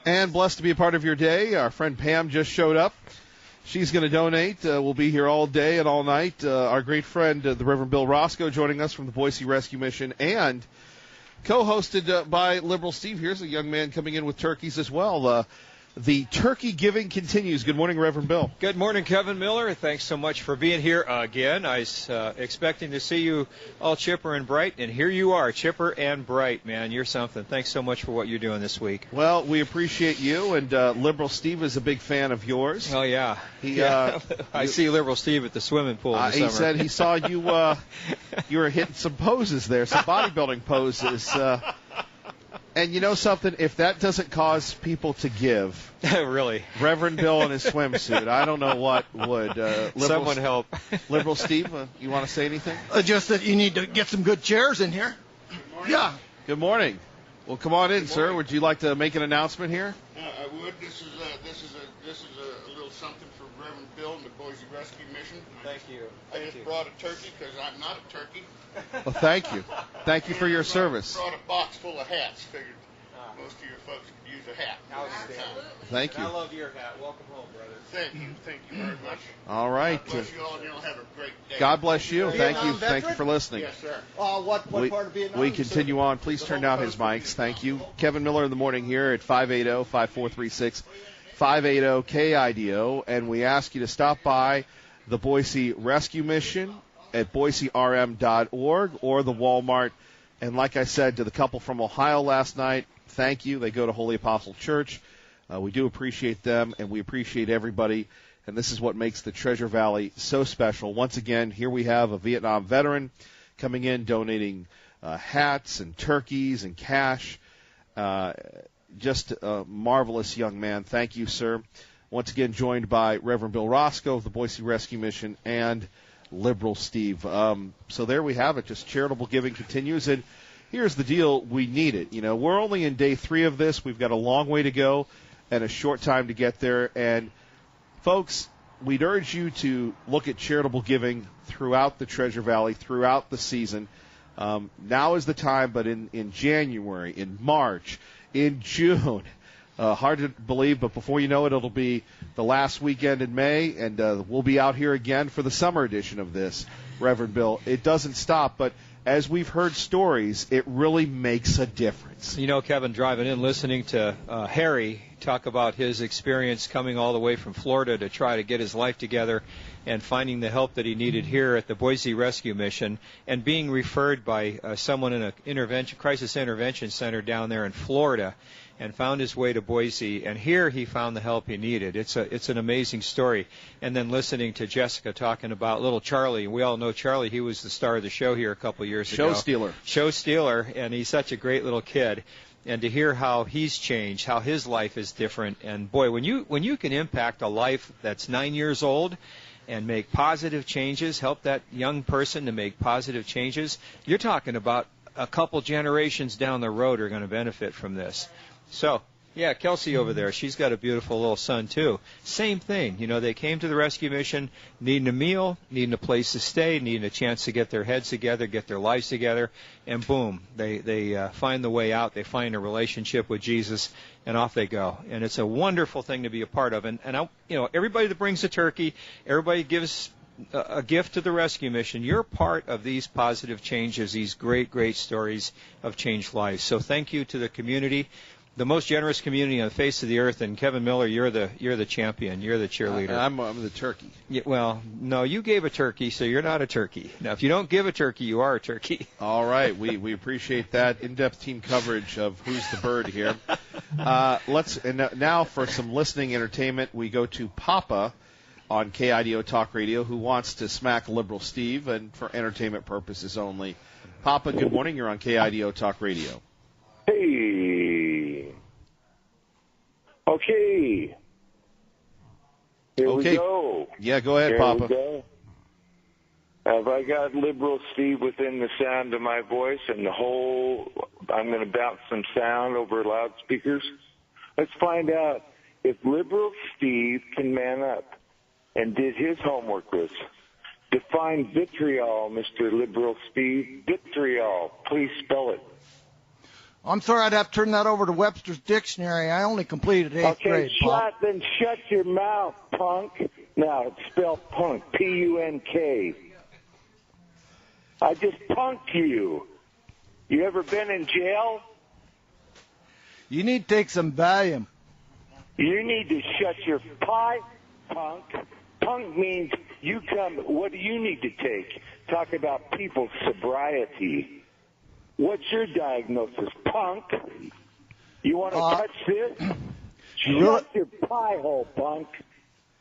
And blessed to be a part of your day. Our friend Pam just showed up. She's going to donate. We'll be here all day and all night. Our great friend, the Reverend Bill Roscoe, joining us from the Boise Rescue Mission, and co-hosted by Liberal Steve. Here's a young man coming in with turkeys as well. The turkey giving continues. Good morning, Reverend Bill. Good morning, Kevin Miller. Thanks so much for being here again. I was expecting to see you all chipper and bright, and here you are, chipper and bright, man. You're something. Thanks so much for what you're doing this week. Well, we appreciate you, and Liberal Steve is a big fan of yours. Oh, yeah. I see Liberal Steve at the swimming pool in the summer. He said he saw you you were hitting some poses there, some bodybuilding poses. And you know something? If that doesn't cause people to give, really, Reverend Bill in his swimsuit, I don't know what would. Someone help. Liberal Steve, you want to say anything? Just that you need to get some good chairs in here. Yeah. Good morning. Well, come on in, sir. Would you like to make an announcement here? I would. This is a little something for Reverend Bill and the Boise Rescue Mission. Thank you. I just brought a turkey because I'm not a turkey. Well, thank you. Thank you for your service. Brought a box full of hats. Figured most of your folks could use a hat. Thank you. I love your hat. Welcome home, brother. Thank you. Thank you very much. All right. God bless you all, and you'll have a great day. God bless you. Thank you. Vietnam Thank you for listening. Yes, sir. What part of Vietnam? We continue on. Please turn down his mics. Thank you. Kevin Miller in the morning here at 580-5436, 580-KIDO. And we ask you to stop by the Boise Rescue Mission at boiserm.org or the Walmart. And like I said to the couple from Ohio last night, thank you. They go to Holy Apostle Church. We do appreciate them, and we appreciate everybody. And this is what makes the Treasure Valley so special. Once again, here we have a Vietnam veteran coming in, donating hats and turkeys and cash. Just a marvelous young man. Thank you, sir. Once again, joined by Reverend Bill Roscoe of the Boise Rescue Mission and Liberal Steve. So there we have it. Just charitable giving continues. And here's the deal. We need it. You know, we're only in day 3 of this. We've got a long way to go and a short time to get there. And, folks, we'd urge you to look at charitable giving throughout the Treasure Valley, throughout the season. Now is the time, but in January, in March, in June, hard to believe, but before you know it, it'll be the last weekend in May, and we'll be out here again for the summer edition of this, Reverend Bill. It doesn't stop, but as we've heard stories, it really makes a difference. You know, Kevin, driving in, listening to Harry talk about his experience coming all the way from Florida to try to get his life together and finding the help that he needed here at the Boise Rescue Mission and being referred by someone in a crisis intervention center down there in Florida and found his way to Boise, and here he found the help he needed. It's an amazing story. And then listening to Jessica talking about little Charlie. We all know Charlie. He was the star of the show here a couple of years ago. Show stealer, and he's such a great little kid. And to hear how he's changed, how his life is different. And, boy, when you can impact a life that's 9 years old and make positive changes, help that young person to make positive changes, you're talking about a couple generations down the road are going to benefit from this. So, yeah, Kelsey over there, she's got a beautiful little son, too. Same thing. You know, they came to the rescue mission needing a meal, needing a place to stay, needing a chance to get their heads together, get their lives together, and boom, they find the way out. They find a relationship with Jesus, and off they go. And it's a wonderful thing to be a part of. And everybody that brings a turkey, everybody gives a gift to the rescue mission. You're part of these positive changes, these great, great stories of changed lives. So thank you to the community. The most generous community on the face of the earth, and Kevin Miller, you're the champion. You're the cheerleader. I'm the turkey. Yeah, well, no, you gave a turkey, so you're not a turkey. Now, if you don't give a turkey, you are a turkey. All right, we appreciate that in-depth team coverage of Who's the Bird here. Now for some listening entertainment, we go to Papa on KIDO Talk Radio, who wants to smack Liberal Steve, and for entertainment purposes only. Papa, good morning. You're on KIDO Talk Radio. Hey. Okay. Here we go. Yeah, go ahead, Here Papa. We go. Have I got Liberal Steve within the sound of my voice and I'm going to bounce some sound over loudspeakers? Let's find out if Liberal Steve can man up and did his homework list. Define vitriol, Mr. Liberal Steve. Vitriol. Please spell it. I'm sorry, I'd have to turn that over to Webster's Dictionary. I only completed 8th grade, Pop. Then shut your mouth, punk. Now, it's spelled punk, P-U-N-K. I just punked you. You ever been in jail? You need to take some Valium. You need to shut your pipe, punk. Punk means you come, what do you need to take? Talk about people's sobriety. What's your diagnosis, punk? You want to touch this? Shut your pie hole, punk.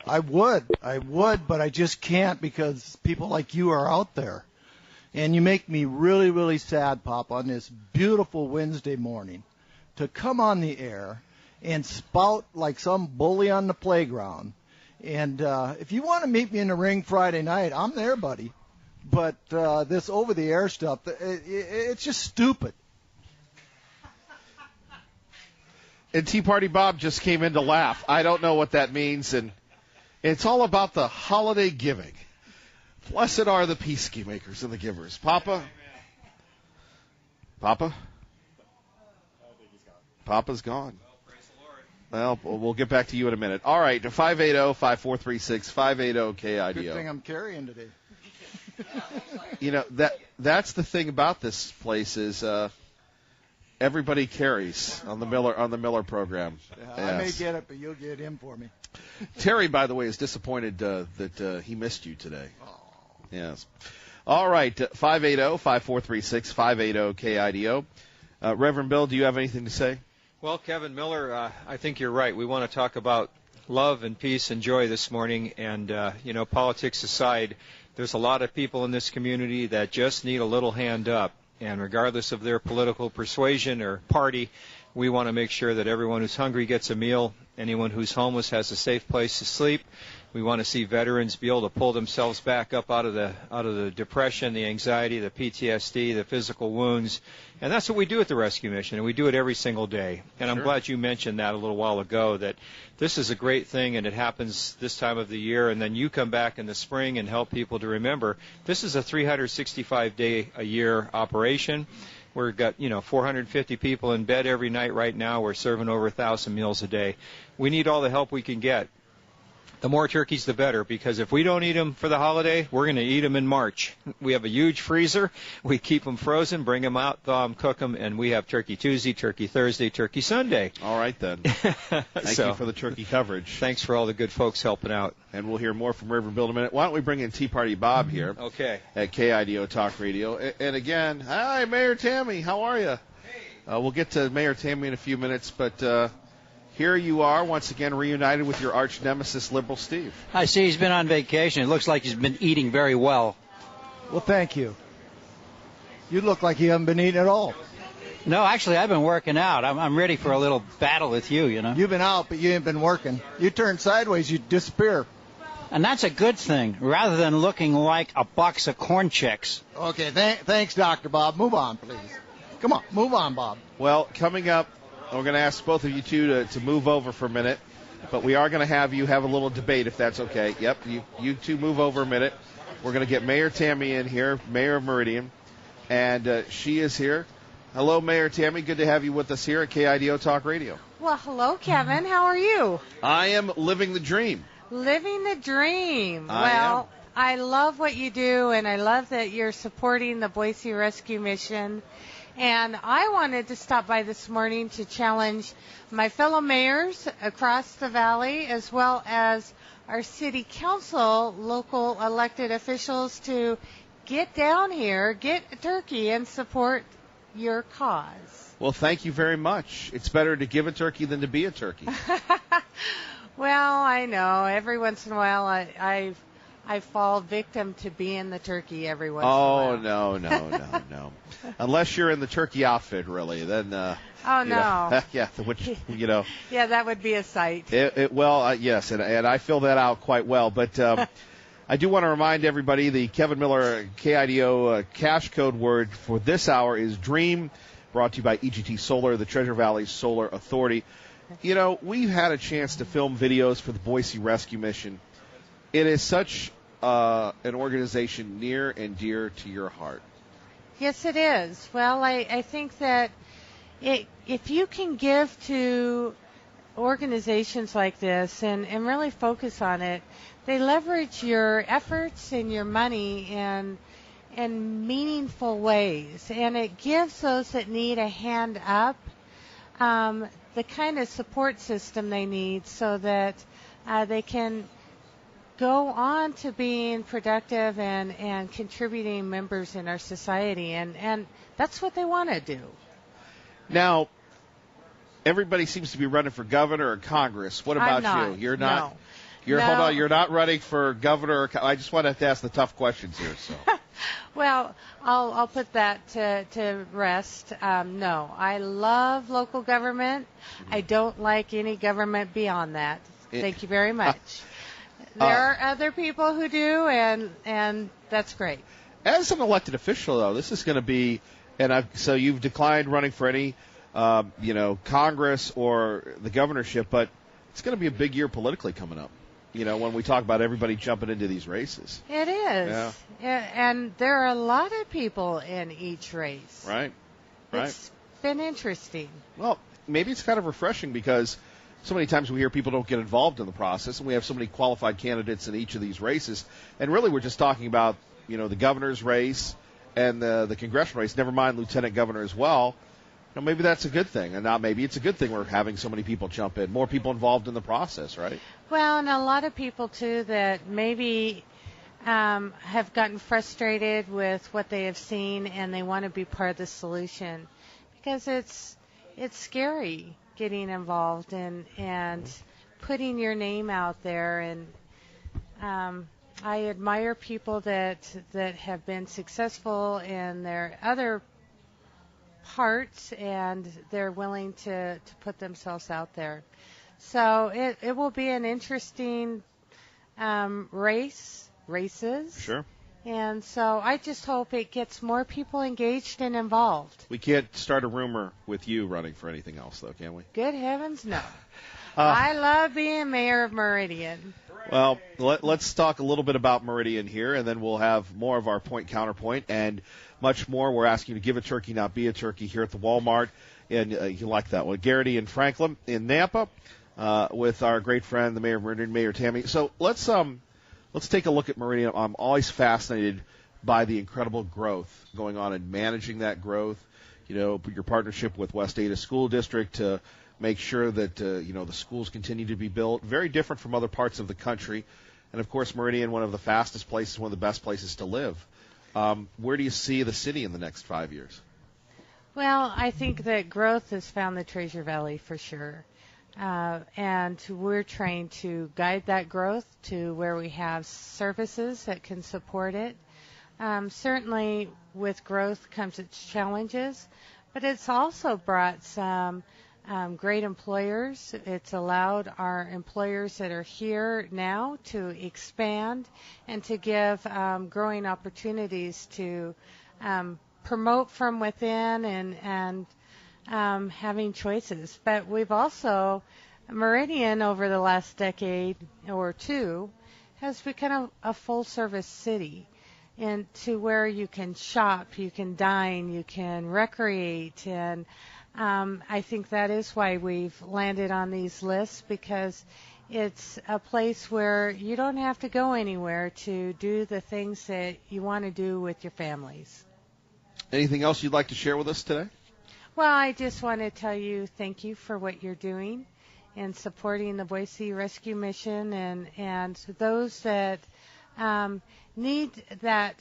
I would, but I just can't because people like you are out there. And you make me really, really sad, Pop, on this beautiful Wednesday morning to come on the air and spout like some bully on the playground. And if you want to meet me in the ring Friday night, I'm there, buddy. But this over-the-air stuff, it's just stupid. And Tea Party Bob just came in to laugh. I don't know what that means, and it's all about the holiday giving. Blessed are the peacemakers and the givers. Papa? Papa's gone. Well, we'll get back to you in a minute. All right, 580-5436, 580-KIDO. Good thing I'm carrying today. You know, that's the thing about this place is everybody carries on the Miller program. Yeah, yes. I may get it, but you'll get him for me. Terry, by the way, is disappointed that he missed you today. Oh. Yes. All right, 580-5436, 580-KIDO. Reverend Bill, do you have anything to say? Well, Kevin Miller, I think you're right. We want to talk about love and peace and joy this morning. And, politics aside, there's a lot of people in this community that just need a little hand up. And regardless of their political persuasion or party, we want to make sure that everyone who's hungry gets a meal, anyone who's homeless has a safe place to sleep. We want to see veterans be able to pull themselves back up out of the depression, the anxiety, the PTSD, the physical wounds. And that's what we do at the Rescue Mission, and we do it every single day. And I'm glad you mentioned that a little while ago, that this is a great thing, and it happens this time of the year, and then you come back in the spring and help people to remember this is a 365-day-a-year operation. We've got, 450 people in bed every night right now. We're serving over 1,000 meals a day. We need all the help we can get. The more turkeys, the better, because if we don't eat them for the holiday, we're going to eat them in March. We have a huge freezer. We keep them frozen, bring them out, thaw them, cook them, and we have Turkey Tuesday, Turkey Thursday, Turkey Sunday. All right, then. Thank you for the turkey coverage. Thanks for all the good folks helping out. And we'll hear more from Reverend Bill in a minute. Why don't we bring in Tea Party Bob here at KIDO Talk Radio. And again, hi, Mayor Tammy. How are you? Hey. We'll get to Mayor Tammy in a few minutes, but here you are, once again reunited with your arch nemesis, Liberal Steve. I see he's been on vacation. It looks like he's been eating very well. Well, thank you. You look like you haven't been eating at all. No, actually, I've been working out. I'm ready for a little battle with you, You've been out, but you ain't been working. You turn sideways, you disappear. And that's a good thing, rather than looking like a box of corn checks. Okay, thanks, Dr. Bob. Move on, please. Come on, move on, Bob. Well, coming up, we're going to ask both of you two to move over for a minute, but we are going to have you have a little debate, if that's okay. Yep, you two move over a minute. We're going to get Mayor Tammy in here, Mayor of Meridian, and she is here. Hello, Mayor Tammy. Good to have you with us here at KIDO Talk Radio. Well, hello, Kevin. How are you? I am living the dream. Living the dream. I love what you do, and I love that you're supporting the Boise Rescue Mission. And I wanted to stop by this morning to challenge my fellow mayors across the valley, as well as our city council, local elected officials, to get down here, get a turkey, and support your cause. Well, thank you very much. It's better to give a turkey than to be a turkey. Well, I know. Every once in a while, I fall victim to being the turkey every once in a while. Oh, no. Unless you're in the turkey outfit, really. Then, no. Yeah, which, Yeah, that would be a sight. Yes, and I fill that out quite well. But I do want to remind everybody the Kevin Miller KIDO cash code word for this hour is DREAM, brought to you by EGT Solar, the Treasure Valley Solar Authority. We've had a chance to film videos for the Boise Rescue Mission. It is such an organization near and dear to your heart. Yes, it is. Well, I think that if you can give to organizations like this and really focus on it, they leverage your efforts and your money in meaningful ways, and it gives those that need a hand up the kind of support system they need so that they can go on to being productive and contributing members in our society, and that's what they want to do. Now, everybody seems to be running for governor or Congress. What about I'm not. you? You're not. No. Hold No. on. You're not running for governor. Or I just want to ask the tough questions here. So. Well, I'll put that to rest. No, I love local government. I don't like any government beyond that. Thank you very much. There are other people who do, and that's great. As an elected official, though, this is going to be, so you've declined running for any, Congress or the governorship, but it's going to be a big year politically coming up. When we talk about everybody jumping into these races. It is. Yeah. And there are a lot of people in each race. Right. It's been interesting. Well, maybe it's kind of refreshing because so many times we hear people don't get involved in the process, and we have so many qualified candidates in each of these races. And really we're just talking about, the governor's race and the congressional race, never mind lieutenant governor as well. Maybe that's a good thing, and not maybe it's a good thing we're having so many people jump in, more people involved in the process, right? Well, and a lot of people, too, that maybe have gotten frustrated with what they have seen, and they want to be part of the solution because it's scary getting involved and putting your name out there. And I admire people that have been successful in their other parts, and they're willing to put themselves out there. So it will be an interesting races. Sure. And so I just hope it gets more people engaged and involved. We can't start a rumor with you running for anything else, though, can we? Good heavens, no. I love being mayor of Meridian. Well, let's talk a little bit about Meridian here, and then we'll have more of our point counterpoint and much more. We're asking you to give a turkey, not be a turkey, here at the Walmart. And you like that one. Garrity and Franklin in Nampa with our great friend, the mayor of Meridian, Mayor Tammy. So let's take a look at Meridian. I'm always fascinated by the incredible growth going on and managing that growth. Your partnership with West Ada School District to make sure that the schools continue to be built. Very different from other parts of the country. And, of course, Meridian, one of the fastest places, one of the best places to live. Where do you see the city in the next 5 years? Well, I think that growth has found the Treasure Valley for sure. And we're trying to guide that growth to where we have services that can support it. Certainly with growth comes its challenges, but it's also brought some great employers. It's allowed our employers that are here now to expand and to give growing opportunities to promote from within and having choices. But we've also, Meridian over the last decade or two has become a full-service city, and to where you can shop, you can dine, you can recreate, and I think that is why we've landed on these lists, because it's a place where you don't have to go anywhere to do the things that you want to do with your families. Anything else you'd like to share with us today? Well, I just want to tell you thank you for what you're doing and supporting the Boise Rescue Mission and those that need that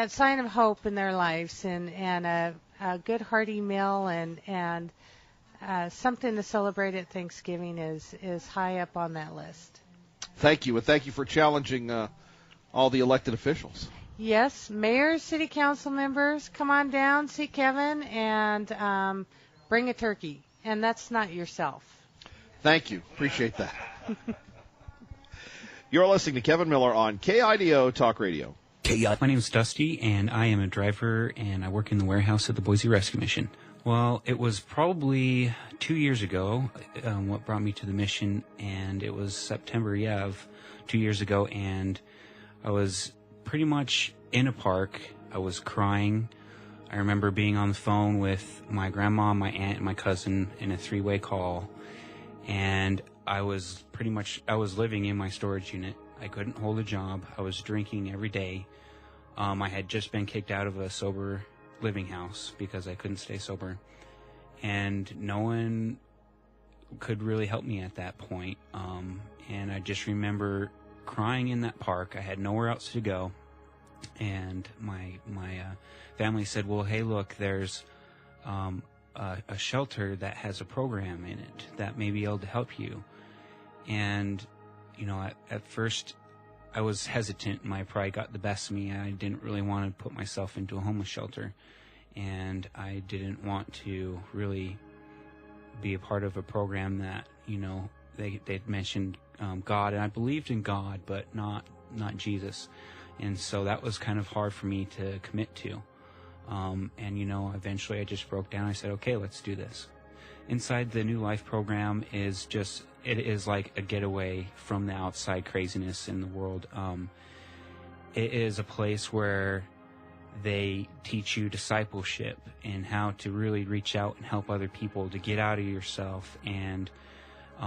sign of hope in their lives and a good hearty meal and something to celebrate at Thanksgiving is high up on that list. Thank you, and thank you for challenging all the elected officials. Yes, mayors, city council members, come on down, see Kevin, and bring a turkey. And that's not yourself. Thank you. Appreciate that. You're listening to Kevin Miller on KIDO Talk Radio. My name is Dusty, and I am a driver, and I work in the warehouse at the Boise Rescue Mission. Well, it was probably 2 years ago what brought me to the mission, and it was September, of 2 years ago, and I was pretty much in a park. I was crying. I remember being on the phone with my grandma, my aunt, and my cousin in a 3-way call, and I was living in my storage unit. I couldn't hold a job. I was drinking every day. I had just been kicked out of a sober living house because I couldn't stay sober, and no one could really help me at that point. And I just remember crying in that park. I had nowhere else to go, and my family said, well, hey, look, there's a shelter that has a program in it that may be able to help you. And at first I was hesitant. My pride got the best of me. I didn't really want to put myself into a homeless shelter, and I didn't want to really be a part of a program that, they'd mentioned God, and I believed in God, but not Jesus. And so that was kind of hard for me to commit to. And eventually I just broke down. I said, okay, let's do this. Inside the New Life program it is like a getaway from the outside craziness in the world. It is a place where they teach you discipleship and how to really reach out and help other people to get out of yourself. And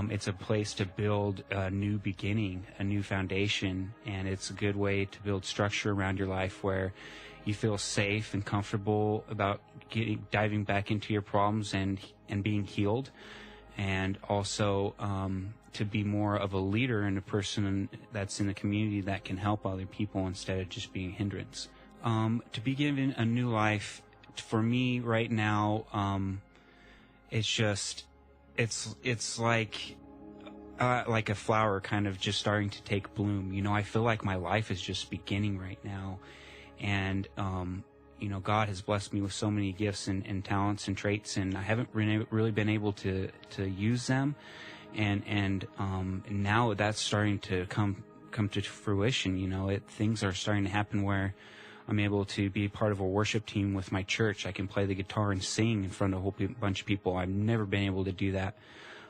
it's a place to build a new beginning, a new foundation, and it's a good way to build structure around your life where you feel safe and comfortable about diving back into your problems and being healed, and also to be more of a leader and a person that's in the community that can help other people instead of just being a hindrance. To be given a new life, for me right now, it's like a flower kind of just starting to take bloom. I feel like my life is just beginning right now. And, God has blessed me with so many gifts and talents and traits, and I haven't really been able to use them. And now that's starting to come to fruition. Things are starting to happen where I'm able to be part of a worship team with my church. I can play the guitar and sing in front of a whole bunch of people. I've never been able to do that.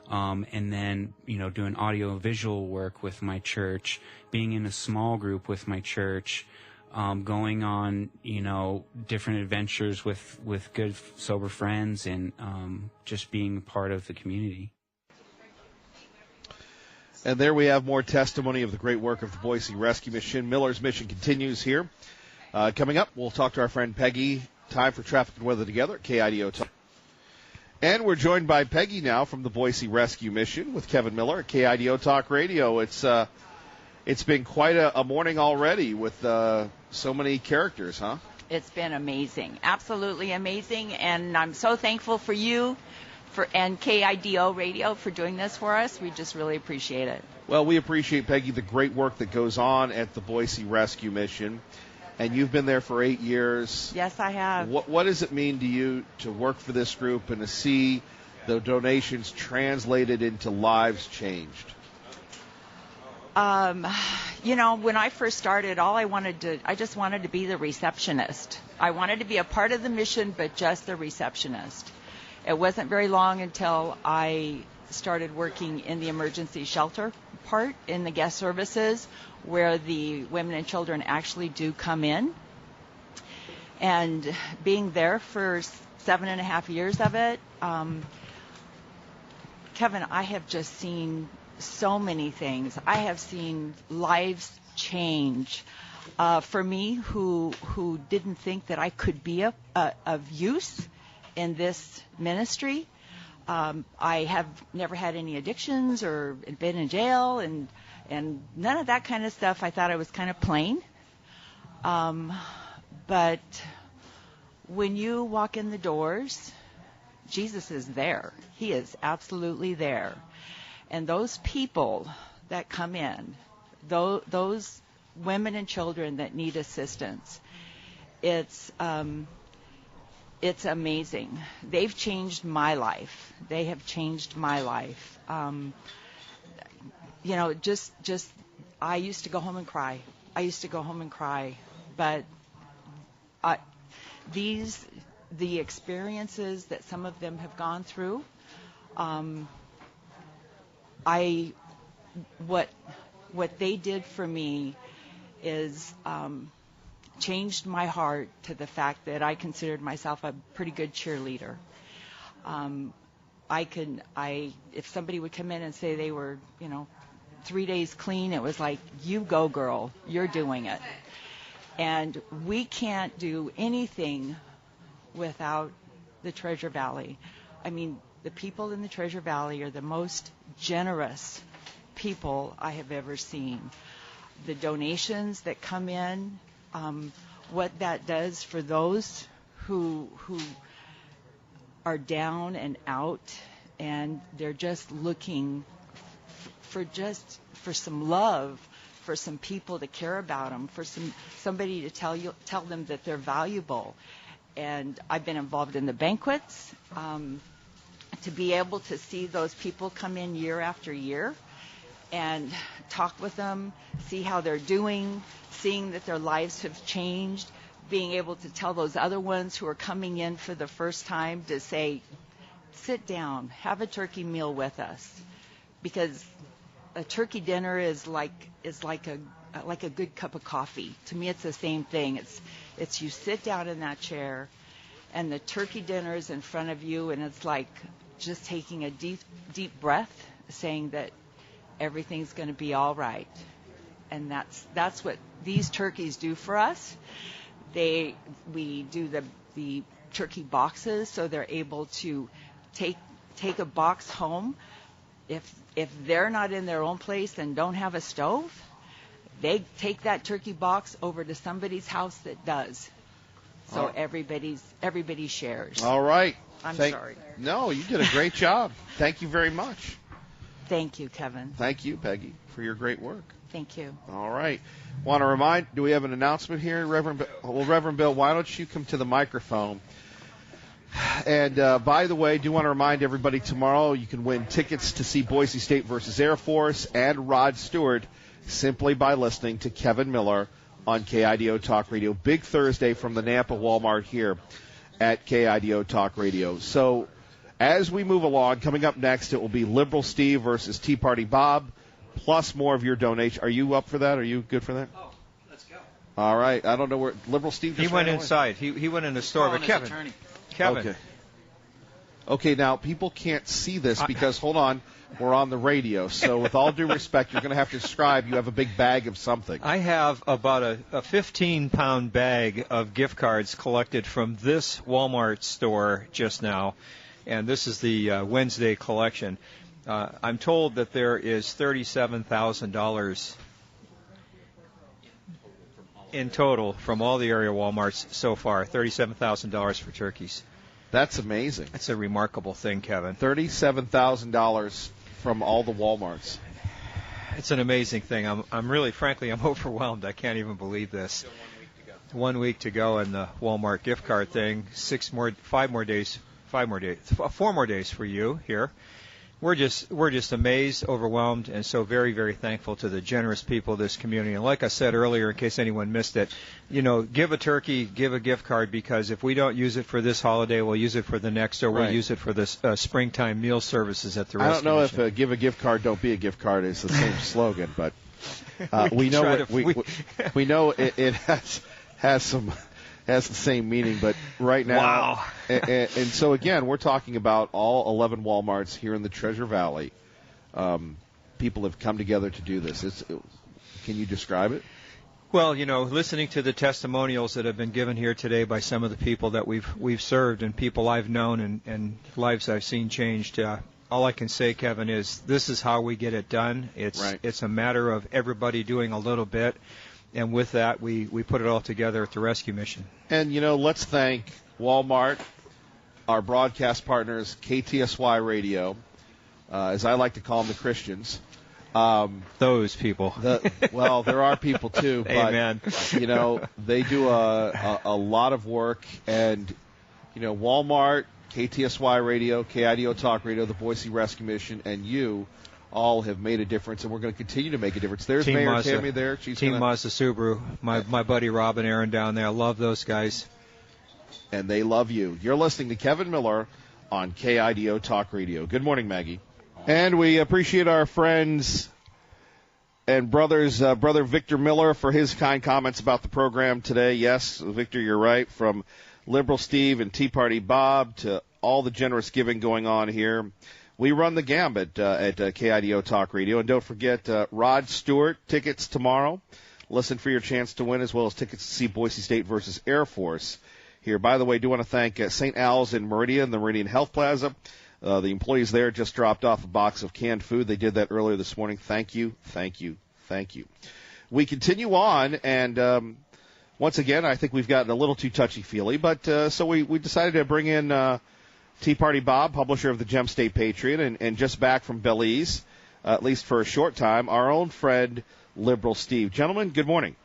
And then, doing audio visual work with my church, being in a small group with my church, going on, different adventures with good, sober friends, and just being part of the community. And there we have more testimony of the great work of the Boise Rescue Mission. Miller's mission continues here. Coming up, we'll talk to our friend Peggy. Time for traffic and weather together at KIDO Talk. And we're joined by Peggy now from the Boise Rescue Mission with Kevin Miller at KIDO Talk Radio. It's been quite a morning already with so many characters, huh? It's been amazing, absolutely amazing, and I'm so thankful for you and KIDO Radio for doing this for us. We just really appreciate it. Well, we appreciate, Peggy, the great work that goes on at the Boise Rescue Mission. And you've been there for 8 years. Yes, I have. What does it mean to you to work for this group and to see the donations translated into lives changed? When I first started, I just wanted to be the receptionist. I wanted to be a part of the mission, but just the receptionist. It wasn't very long until I started working in the emergency shelter part in the guest services, where the women and children actually do come in. And being there for 7.5 years of it, Kevin, I have just seen so many things. I have seen lives change. For me, who didn't think that I could be of use in this ministry, I have never had any addictions or been in jail, and none of that kind of stuff. I thought I was kind of plain. But when you walk in the doors, Jesus is there. He is absolutely there. And those people that come in, those women and children that need assistance, it's amazing. They've changed my life. They have changed my life. Just I used to go home and cry. But the experiences that some of them have gone through, what they did for me is changed my heart to the fact that I considered myself a pretty good cheerleader. If somebody would come in and say they were, 3 days clean, it was like, you go, girl, you're doing it. And we can't do anything without the Treasure Valley. I mean, the people in the Treasure Valley are the most generous people I have ever seen. The donations that come in, what that does for those who are down and out, and they're just looking for some love, for some people to care about them, for somebody to tell them that they're valuable. And I've been involved in the banquets, to be able to see those people come in year after year and talk with them, see how they're doing, seeing that their lives have changed, being able to tell those other ones who are coming in for the first time to say, sit down, have a turkey meal with us, because a turkey dinner is like a good cup of coffee. To me, it's the same thing. It's you sit down in that chair, and the turkey dinner is in front of you, and it's like just taking a deep breath, saying that everything's going to be all right. And that's what these turkeys do for us. We do the turkey boxes, so they're able to take a box home. If they're not in their own place and don't have a stove, they take that turkey box over to somebody's house that does. So everybody shares. All right. I'm sorry. No, you did a great job. Thank you very much. Thank you, Kevin. Thank you, Peggy, for your great work. Thank you. All right. Want to remind, do we have an announcement here, Reverend Bill? Well, Reverend Bill, why don't you come to the microphone? And by the way, I do want to remind everybody, tomorrow you can win tickets to see Boise State versus Air Force and Rod Stewart simply by listening to Kevin Miller on KIDO Talk Radio. Big Thursday from the Nampa Walmart here at KIDO Talk Radio. So as we move along, coming up next, it will be Liberal Steve versus Tea Party Bob, plus more of your donation. Are you up for that? Are you good for that? Oh, let's go. All right. I don't know where Liberal Steve just He went inside. He went in the store. But Kevin. Okay, now people can't see this because, hold on, we're on the radio. So with all due respect, you're going to have to describe. You have a big bag of something. I have about a 15-pound bag of gift cards collected from this Walmart store just now, and this is the Wednesday collection. I'm told that there is $37,000 in total from all the area Walmarts so far, $37,000 for turkeys. That's amazing. That's a remarkable thing, Kevin. $37,000 from all the Walmarts. It's an amazing thing. I'm really, frankly, I'm overwhelmed. I can't even believe this. Still 1 week to go in the Walmart gift card thing. 4 more days for you here. We're just amazed, overwhelmed, and so very, very thankful to the generous people of this community. And like I said earlier, in case anyone missed it, give a turkey, give a gift card, because if we don't use it for this holiday, we'll use it for the next, or we'll use it for the springtime meal services at the restaurant. I don't know if give a gift card, don't be a gift card is the same slogan, but we know it has the same meaning, but right now, wow. and so again, we're talking about all 11 Walmarts here in the Treasure Valley. People have come together to do this. Can you describe it? Well, listening to the testimonials that have been given here today by some of the people that we've served and people I've known and lives I've seen changed, all I can say, Kevin, is this is how we get it done. It's a matter of everybody doing a little bit. And with that, we put it all together at the rescue mission. And, let's thank Walmart, our broadcast partners, KTSY Radio, as I like to call them, the Christians. Those people. Well, there are people, too. But, Amen. They do a lot of work. And, Walmart, KTSY Radio, KIDO Talk Radio, the Boise Rescue Mission, and you all have made a difference, and we're going to continue to make a difference. There's Team Mayor Mazda, Tammy there. Team Mazda Subaru, my buddy Rob and Aaron down there. I love those guys. And they love you. You're listening to Kevin Miller on KIDO Talk Radio. Good morning, Maggie. And we appreciate our friends And Brother Victor Miller for his kind comments about the program today. Yes, Victor, you're right. From Liberal Steve and Tea Party Bob to all the generous giving going on here. We run the gambit at KIDO Talk Radio. And don't forget, Rod Stewart, tickets tomorrow. Listen for your chance to win, as well as tickets to see Boise State versus Air Force here. By the way, I do want to thank St. Al's in Meridian, the Meridian Health Plaza. The employees there just dropped off a box of canned food. They did that earlier this morning. Thank you, thank you, thank you. We continue on, and once again, I think we've gotten a little too touchy-feely, but so we decided to bring in Tea Party Bob, publisher of the Gem State Patriot, and just back from Belize, at least for a short time, our own friend, Liberal Steve. Gentlemen, good morning.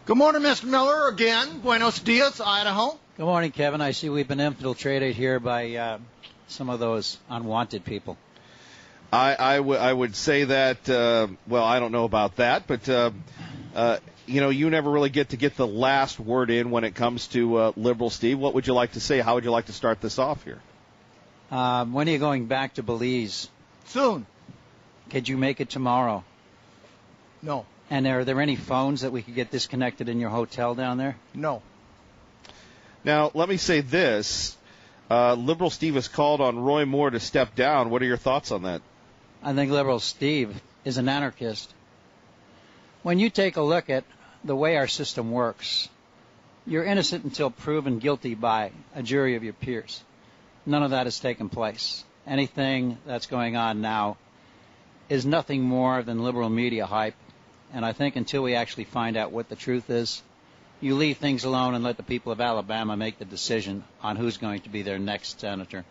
Good morning, Mr. Miller. Again, Buenos Dias, Idaho. Good morning, Kevin. I see we've been infiltrated here by some of those unwanted people. I would say that, well, I don't know about that, but, you never really get the last word in when it comes to Liberal Steve. What would you like to say? How would you like to start this off here? When are you going back to Belize? Soon. Could you make it tomorrow? No. And are there any phones that we could get disconnected in your hotel down there? No. Now, let me say this. Liberal Steve has called on Roy Moore to step down. What are your thoughts on that? I think Liberal Steve is an anarchist. When you take a look at the way our system works, you're innocent until proven guilty by a jury of your peers. None of that has taken place. Anything that's going on now is nothing more than liberal media hype. And I think until we actually find out what the truth is, you leave things alone and let the people of Alabama make the decision on who's going to be their next senator.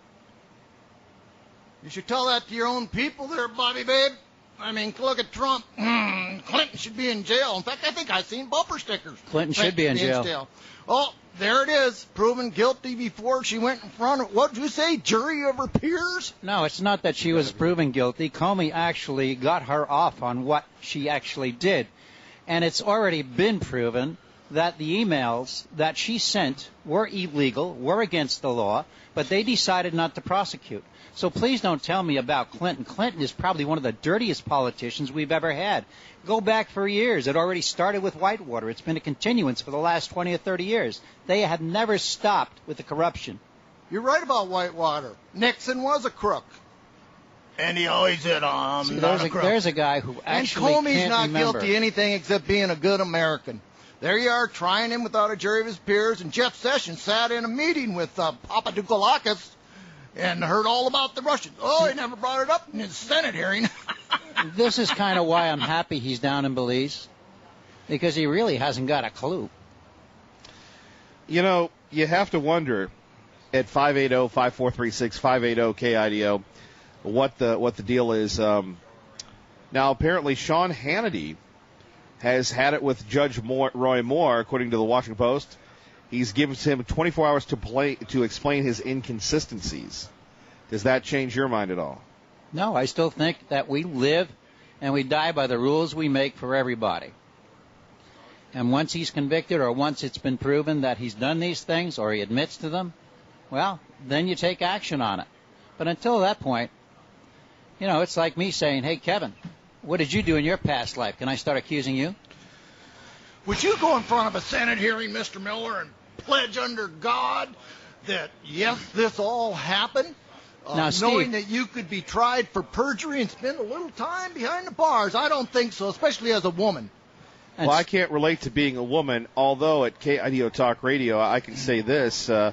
You should tell that to your own people there, Bobby Babe. I mean, look at Trump. Clinton should be in jail. In fact, I think I've seen bumper stickers. Clinton should be in jail. Oh, there it is. Proven guilty before she went in front of, what did you say, jury of her peers? No, it's not that she was proven guilty. Comey actually got her off on what she actually did. And it's already been proven that the emails that she sent were illegal, were against the law, but they decided not to prosecute. So please don't tell me about Clinton. Clinton is probably one of the dirtiest politicians we've ever had. Go back for years. It already started with Whitewater. It's been a continuance for the last 20 or 30 years. They have never stopped with the corruption. You're right about Whitewater. Nixon was a crook. And he always said, not a crook. There's a guy who actually and Comey's can't not remember. Guilty of anything except being a good American. There you are, trying him without a jury of his peers, and Jeff Sessions sat in a meeting with Papadopoulos and heard all about the Russians. Oh, he never brought it up in his Senate hearing. This is kind of why I'm happy he's down in Belize, because he really hasn't got a clue. You know, you have to wonder at 580-5436, 580-KIDO, what the deal is. Now, apparently, Sean Hannity has had it with Judge Roy Moore, according to the Washington Post. He's given him 24 hours to explain his inconsistencies. Does that change your mind at all? No, I still think that we live and we die by the rules we make for everybody. And once he's convicted, or once it's been proven that he's done these things, or he admits to them, well, then you take action on it. But until that point, you know, it's like me saying, hey, Kevin, what did you do in your past life? Can I start accusing you? Would you go in front of a Senate hearing, Mr. Miller, and pledge under God that, yes, this all happened? Now, Steve, knowing that you could be tried for perjury and spend a little time behind the bars? I don't think so, especially as a woman. Well, I can't relate to being a woman, although at KIDO Talk Radio, I can say this. I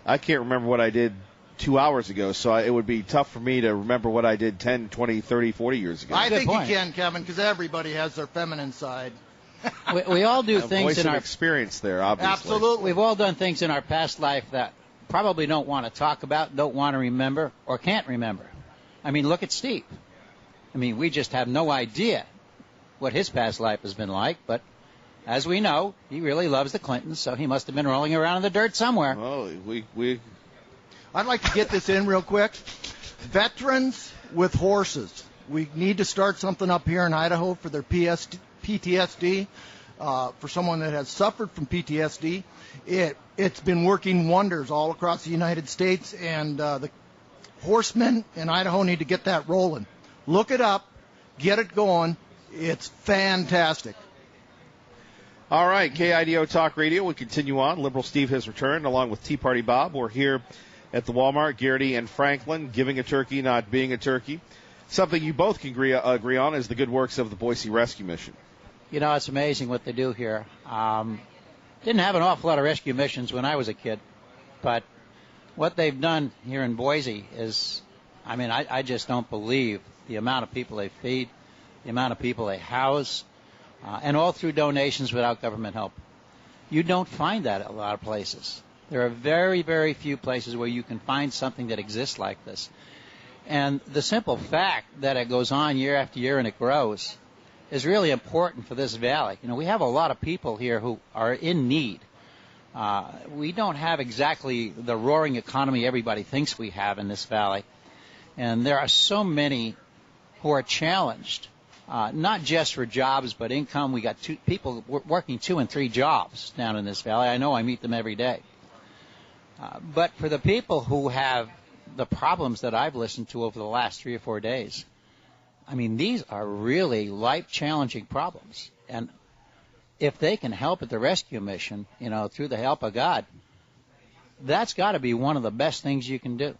can't remember what I did 2 hours ago, so it would be tough for me to remember what I did 10, 20, 30, 40 years ago. I think you can, Kevin, because everybody has their feminine side. We all do things voice in of our experience there, obviously. Absolutely. We've all done things in our past life that probably don't want to talk about, don't want to remember, or can't remember. I mean, look at Steve. I mean, we just have no idea what his past life has been like, but as we know, he really loves the Clintons, so he must have been rolling around in the dirt somewhere. Oh, I'd like to get this in real quick. Veterans with horses. We need to start something up here in Idaho for their PTSD. For someone that has suffered from PTSD, it's been working wonders all across the United States, and the horsemen in Idaho need to get that rolling. Look it up, get it going, It's fantastic. All right, KIDO Talk Radio. We continue on. Liberal Steve has returned along with Tea Party Bob. We're here at the Walmart, Garrity and Franklin, giving a turkey, not being a turkey. Something you both can agree on is the good works of the Boise Rescue Mission. You know, it's amazing what they do here. Didn't have an awful lot of rescue missions when I was a kid, but what they've done here in Boise is, I mean, I just don't believe the amount of people they feed, the amount of people they house, and all through donations without government help. You don't find that at a lot of places. There are very, very few places where you can find something that exists like this. And the simple fact that it goes on year after year and it grows is really important for this valley. You know, we have a lot of people here who are in need. We don't have exactly the roaring economy everybody thinks we have in this valley. And there are so many who are challenged. Not just for jobs, but income. We got people working 2 and 3 jobs down in this valley. I know I meet them every day. But for the people who have the problems that I've listened to over the last 3 or 4 days, I mean, these are really life-challenging problems. And if they can help at the rescue mission, you know, through the help of God, that's got to be one of the best things you can do.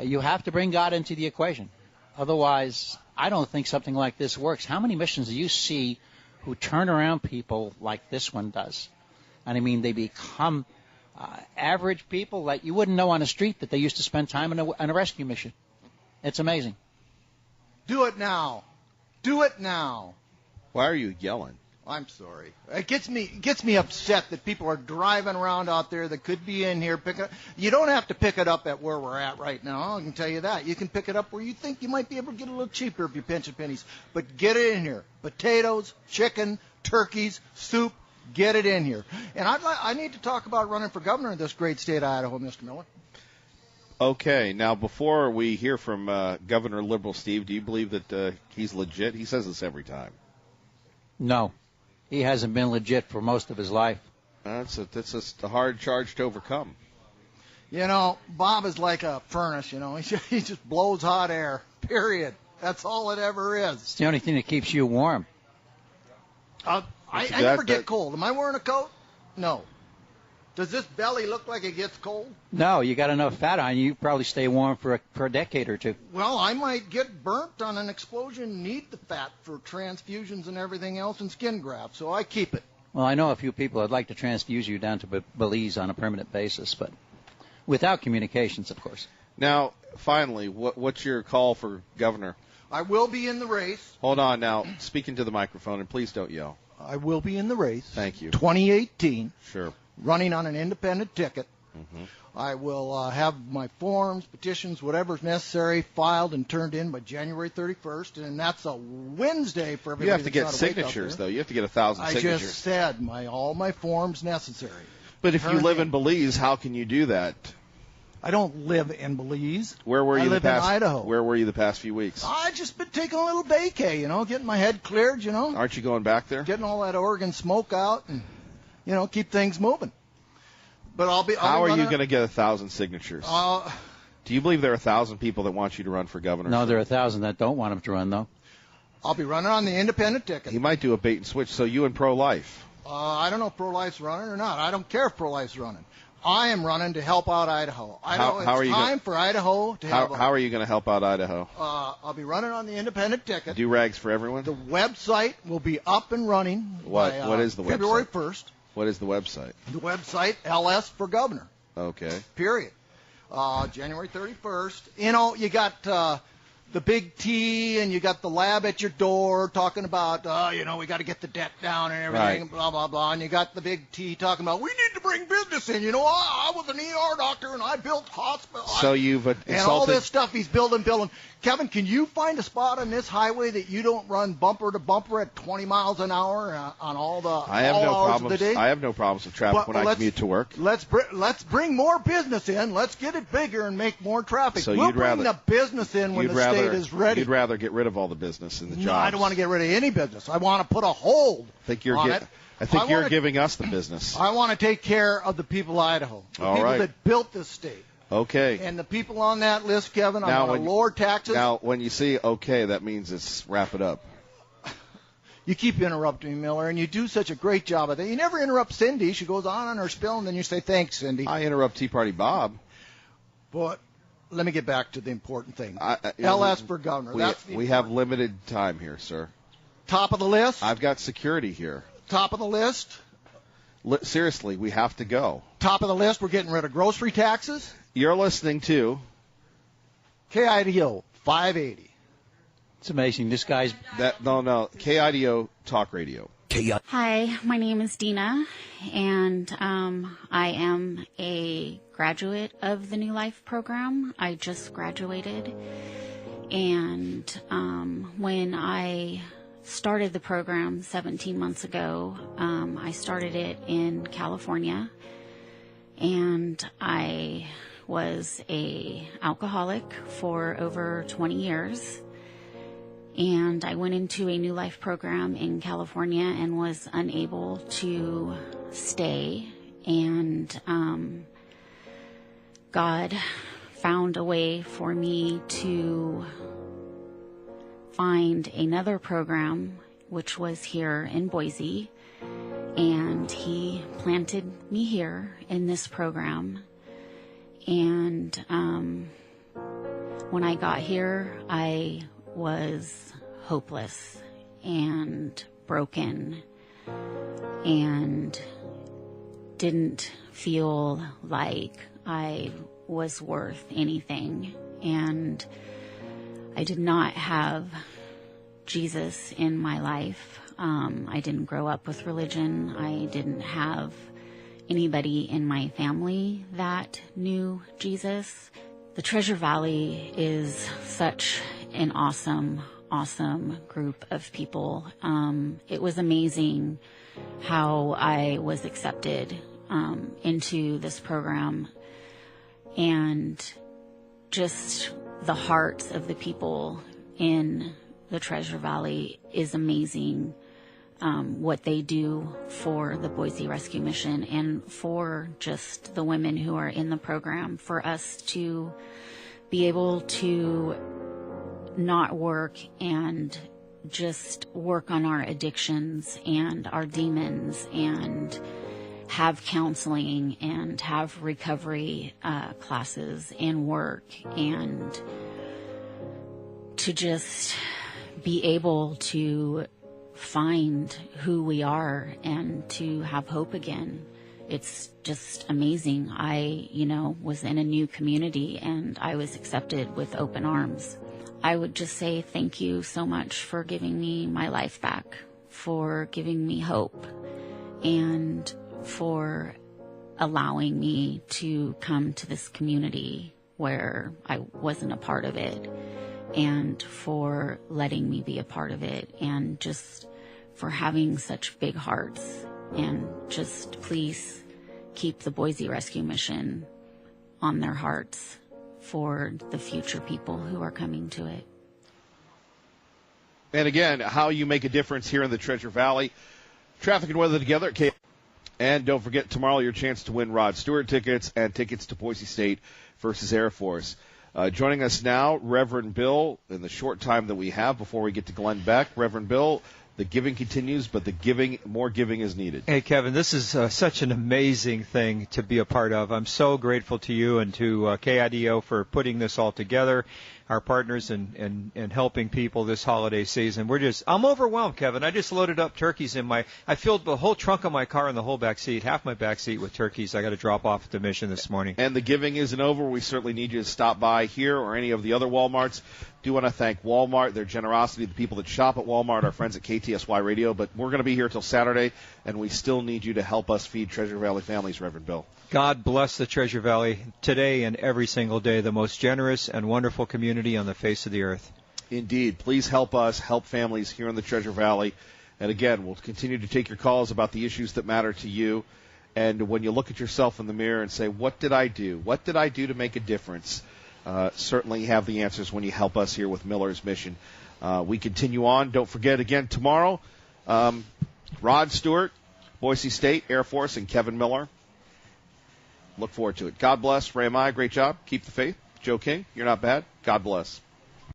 You have to bring God into the equation. Otherwise, I don't think something like this works. How many missions do you see who turn around people like this one does? And I mean, they become average people that you wouldn't know on the street that they used to spend time in a rescue mission. It's amazing. Do it now. Do it now. Why are you yelling? I'm sorry. It gets me upset that people are driving around out there that could be in here picking it up. You don't have to pick it up at where we're at right now. I can tell you that. You can pick it up where you think you might be able to get a little cheaper if you pinch your pennies. But get it in here. Potatoes, chicken, turkeys, soup. Get it in here. And I need to talk about running for governor of this great state of Idaho, Mr. Miller. Okay. Now, before we hear from Governor Liberal Steve, do you believe that he's legit? He says this every time. No. He hasn't been legit for most of his life. That's a hard charge to overcome. You know, Bob is like a furnace, you know. He just blows hot air, period. That's all it ever is. It's the only thing that keeps you warm. I never get cold. Am I wearing a coat? No. Does this belly look like it gets cold? No, you got enough fat on you. You probably stay warm for a decade or two. Well, I might get burnt on an explosion, need the fat for transfusions and everything else and skin grafts, so I keep it. Well, I know a few people that'd like to transfuse you down to Belize on a permanent basis, but without communications, of course. Now, finally, what's your call for governor? I will be in the race. Hold on now. Speak into the microphone, and please don't yell. I will be in the race. Thank you. 2018. Sure. Running on an independent ticket. Mm-hmm. I will have my forms, petitions, whatever's necessary, filed and turned in by January 31st, and that's a Wednesday for everybody. You have to get signatures, though. You have to get 1,000 signatures. I just said all my forms necessary. But if you live in Belize, how can you do that? I don't live in Belize. Where were you? I live in Idaho. Where were you the past few weeks? I just been taking a little vacay, you know, getting my head cleared, you know. Aren't you going back there? Getting all that Oregon smoke out and, you know, keep things moving. But How are you going to get 1,000 signatures? Do you believe there are 1,000 people that want you to run for governor? No, there are 1,000 that don't want him to run, though. I'll be running on the independent ticket. He might do a bait and switch. So you and pro-life? I don't know if pro-life's running or not. I don't care if pro-life's running. I am running to help out Idaho. It's time for Idaho to help out. How are you going to help out Idaho? I'll be running on the independent ticket. Do rags for everyone? The website will be up and running. What is the website? February 1st. What is the website? The website, LS for Governor. Okay. Period. January 31st. You know, you got the big T and you got the lab at your door talking about, you know, we got to get the debt down and everything, right. Blah, blah, blah. And you got the big T talking about, we need to bring business in. You know, I was an ER doctor and I built hospitals. So you've and all this stuff he's building. Kevin, can you find a spot on this highway that you don't run bumper to bumper at 20 miles an hour on all hours of the day? I have no problems with traffic when I commute to work. Let's bring more business in. Let's get it bigger and make more traffic. So we'll bring the business in when the state is ready. You'd rather get rid of all the business in the jobs. No, I don't want to get rid of any business. I want to put a hold on it. I think you're giving us the business. I want to take care of the people of Idaho, the people that built this state. Okay. And the people on that list, Kevin, I'm going to lower taxes. Now, when you say okay, that means it's wrap it up. You keep interrupting me, Miller, and you do such a great job of that. You never interrupt Cindy. She goes on her spill, and then you say, thanks, Cindy. I interrupt Tea Party Bob. But let me get back to the important thing. LS for governor. We have limited time here, sir. Top of the list? I've got security here. Top of the list? Seriously, we have to go. Top of the list, we're getting rid of grocery taxes. You're listening to KIDO 580. It's amazing. This guy's... No. KIDO Talk Radio. Hi, my name is Dina, and I am a graduate of the New Life program. I just graduated, and when I started the program 17 months ago, I started it in California, and I was a alcoholic for over 20 years. And I went into a New Life program in California and was unable to stay. And God found a way for me to find another program, which was here in Boise. And He planted me here in this program. And when I got here, I was hopeless and broken and didn't feel like I was worth anything. And I did not have Jesus in my life. I didn't grow up with religion. I didn't have anybody in my family that knew Jesus. The Treasure Valley is such an awesome group of people. It was amazing how I was accepted into this program, and just the hearts of the people in the Treasure Valley is amazing. What they do for the Boise Rescue Mission and for just the women who are in the program, for us to be able to not work and just work on our addictions and our demons and have counseling and have recovery classes and work, and to just be able to find who we are and to have hope again. It's just amazing. I, was in a new community and I was accepted with open arms. I would just say thank you so much for giving me my life back, for giving me hope, and for allowing me to come to this community where I wasn't a part of it, and for letting me be a part of it, and just for having such big hearts. And just please keep the Boise Rescue Mission on their hearts for the future people who are coming to it. And again, how you make a difference here in the Treasure Valley. Traffic and weather together. And don't forget, tomorrow your chance to win Rod Stewart tickets and tickets to Boise State versus Air Force. Joining us now, Reverend Bill, in the short time that we have before we get to Glenn Beck. Reverend Bill, the giving continues, but more giving is needed. Hey, Kevin, this is such an amazing thing to be a part of. I'm so grateful to you and to KIDO for putting this all together, our partners and helping people this holiday season. I'm overwhelmed, Kevin. I just loaded up turkeys I filled the whole trunk of my car and the whole back seat, half my back seat with turkeys. I got to drop off at the mission this morning. And the giving isn't over. We certainly need you to stop by here or any of the other Walmarts. Do want to thank Walmart, their generosity, the people that shop at Walmart, our friends at KTSY Radio. But we're going to be here till Saturday, and we still need you to help us feed Treasure Valley families, Reverend Bill. God bless the Treasure Valley today and every single day, the most generous and wonderful community on the face of the earth. Indeed. Please help us, help families here in the Treasure Valley. And again, we'll continue to take your calls about the issues that matter to you. And when you look at yourself in the mirror and say, what did I do? What did I do to make a difference? Certainly have the answers when you help us here with Miller's Mission. We continue on. Don't forget, again, tomorrow, Rod Stewart, Boise State, Air Force, and Kevin Miller. Look forward to it. God bless. Ray Mai, great job. Keep the faith. Joe King, you're not bad. God bless.